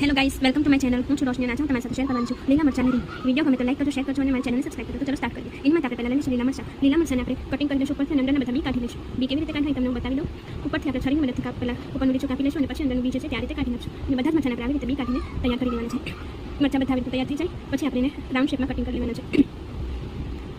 Hello guys, welcome to my channel. હું છું રોશની અને આજે હું તમારી સાથે શેર કરવાની છું લીલા મરચાની રીત. વિડીયો ગમે તો લાઈક કરજો, શેર કરજો અને મારી ચેનલને સબસ્ક્રાઇબ કરજો. તો ચલો સ્ટાર્ટ કરીએ. એમાં આપણે પહેલા લઈશું લીલા મરચાં. લીલા મરચાંને આપણે કટિંગ કરી દઈશું ઉપરથી અને અંદરના બધા બી કાઢી લઈશું. બી કેવી રીતે કાઢાય તમને હું બતાવી દઉં. ઉપરથી આપણે છરીની મદદથી પહેલા ઉપરનું બીજું કાપી લઈશું અને પછી અંદરનું બી છે તે આ રીતે કાઢી નાખશું. અને બધા જ મરચાંને આપણે આવી રીતે બી કાઢીને તૈયાર કરી દેવાના છે. મરચાં બધા આવી રીતે તૈયાર થઈ જાય પછી આપણે એને રાઉન્ડ શેપમાં કટિંગ કરી લેવાના છે.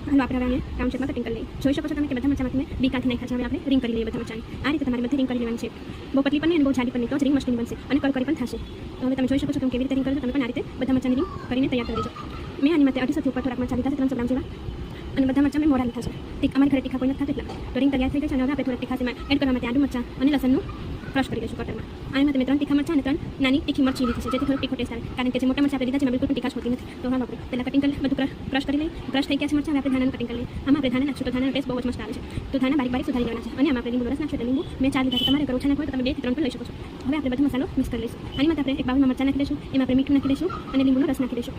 હાલો આપણે હવે રાઉન્ડ શેપમાં કટિંગ કરી લઈએ. જોઈ શકો છો તમે કે બધા મરચાંમાંથી મેં બી કાઢી નાખ્યા છે. હવે આપણે રિંગ કરી લઈએ બધા મરચાંની. આ રીતે તમારે બધી રિંગ કરી લેવાની છે. બહુ પતલી પણ નહીં અને બહુ જાડી પણ નહીં, તો જ રિંગ મસ્તીની બનશે અને કરકરી પણ થશે. તો હવે તમે જોઈ શકો છો કે હું કેવી રીતે રિંગ કરું છું. તમે પણ આ રીતે બધા મરચાંની રિંગ કરીને તૈયાર કરી દેજો. મેં આની માટે 250 થી ઉપર થોડાક મરચાં લીધા છે, 300 ગ્રામ જેવા, અને બધા મરચાં મેં મોરા લીધા છે. અમારી ઘરે તીખા કોઈ નથી ખાતું એટલા. તો રિંગ તૈયાર થઈ ગઈ છે અને હવે આપણે થોડા તીખાસીમાં એડ કરવા માટે આદુ મરચાં અને લસણનું ક્રશ કરી દઈશું કટરમાં. આની માટે મેં 3 તીખા મરચાં અને 3 નાની તીખી મરચી લીધી છે, જેથી થોડું તીખો ટેસ્ટ આવે. કારણ કે જે મોટા મરચાં આપણે લીધા છે એમાં બિલકુલ પણ તીખાશ હોતી નથી. તો હવે આપણે પહેલાં કટિંગ કરી બધું ક્રશ કરી લઈએ. ક્રશ થઈ ગયા છે મરચાં, હવે આપણે ધાણાનું કટિંગ કરી લઈએ. આમાં આપણે ધાણા નાખશું તો ધાણાનો ટેસ્ટ બહુ જ મસ્ત આવે છે. તો ધાણા બારીક બારીક સુધારી લેવાના છે અને આમાં આપણે લીંબુનો રસ નાખશું. લીંબુ મેં 4 લીધા છે. તમારે ઘર ઓછા નાખવા હોય તો તમે 2 થી 3 પણ લઈ શકો છો. હવે આપણે બધો મસાલો મિક્સ કરી લઈશું. આની માટે આપણે એક બાઉલમાં મરચાં નાખી દઈશું, એમાં આપણે મીઠું નાખી દઈશું અને લીંબુનો રસ નાખી દઈશું.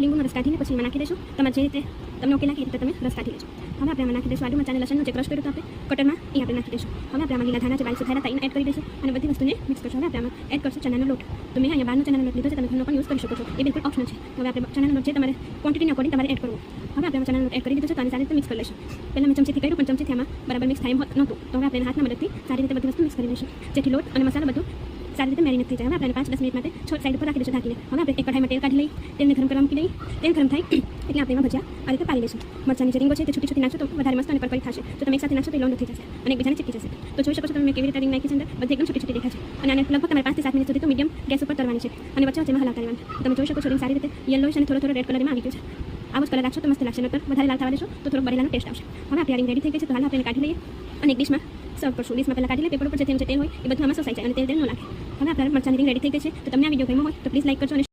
લીંબુનો રસ કાઢીને પછી એમાં નાખી દઈશું. તમારે જે રીતે તમને ઓકે લાગે એ રીતે તમે રસ કાઢી લેજો. હવે આપણે આમાં નાખી દઈશું આદુ મરચાં અને લસણનું જે ક્રશ કર્યું હતું આપણે કટરમાં એ આપણે નાખી દઈશું. હવે આપણે આમાં લીલા ધાણા જે બારીક સુધાર્યા હતા એને એડ કરી દઈશું અને બધી વસ્તુને મિક્સ કરશું. હવે આપણે આમાં એડ કરશું ચણાનો લોટ. તો મેં અહીંયા બહારનો ચણાનો લોટ લીધો છે, તમે ઘરનો પણ યુઝ કરી શકો છો, એ બિલકુલ ઓપ્શનલ છે. હવે આપણે ચણાનો લોટ જે તમારે ક્વોન્ટિટીના અકોર્ડિંગ તમારે એડ કરવો. હવે આપણે ચણાનો લોટ એડ કરી દીધો છે તો આને સારી રીતે મિક્સ કરી લઈશું. પહેલાં મેં ચમચીથી કર્યું પણ ચમચીથી આમાં બરાબર મિક્સ થાય નહોતું. તો હવે આપણે હાથના મદદથી સારી રીતે બધી વસ્તુ મિક્સ કરી લઈશું, જેથી લોટ અને મસાલો બધું સારી રીતે મેરિનેટ થઈ જાય. હવે આપણે 5-10 મિનિટ માટે સાઈડ પર રાખી દઈશું ઢાંકીને. હવે આપણે એક કઢાઈમાં તેલ કાઢી લઈ, તેલને ગરમ કરવા મૂકી દઈ. તેલ ગરમ થાય એટલે આપણે એમાં ભજીયા આ રીતે પાડી લઈશું. મરચાંની જે રીંગો છે તે છૂટી છૂટી નાખશો તો વધારે મસ્ત અને કરકરી થશે. તો તમે એક સાથે નાખશો તો લોંગ થઈ જશે અને એકબીજાને ચીપકી જશે. તો જોઈ શકો છો તમે મેં કેવી રીતે રીંગ નાખી છે અંદર, બધી એકદમ છૂટી છૂટી દેખાય છે. અને આને લગભગ તમારે 5 થી 7 મિનિટ સુધી તો મીડિયમ ગેસ ઉપર તળવાની છે અને વચ્ચે વચ્ચેમાં હલાવતા રહેવાનું. તમે જોઈ શકો છો રીંગ સારી રીતે યલો અને થોડો રેડ કલરમાં આવી ગયો છે. આવો જ કલર રાખશો તો મસ્ત લાગશે, નહીતર વધારે લાલ થવા દેશો તો થોડો બરેલાનો ટેસ્ટ આવશે. હવે આપણી રીંગ રેડી થઈ ગઈ છે તો હાલ આપણે કાઢી લઈએ અને એક ડિશમાં સર્વ કરશું. ડિશમાં પહેલાં કાઢી લઈએ. પેપર ઉપર જે તેલ હોય એ બધું આમાં સસાઈ જાય અને તેલ ન લાગે. હવે આપણે મરચાંની રીંગ રેડી થઈ ગઈ છે. તો તમને આ વિડીયો ગમ્યો હોય તો પ્લીઝ લાઈક કરજો અને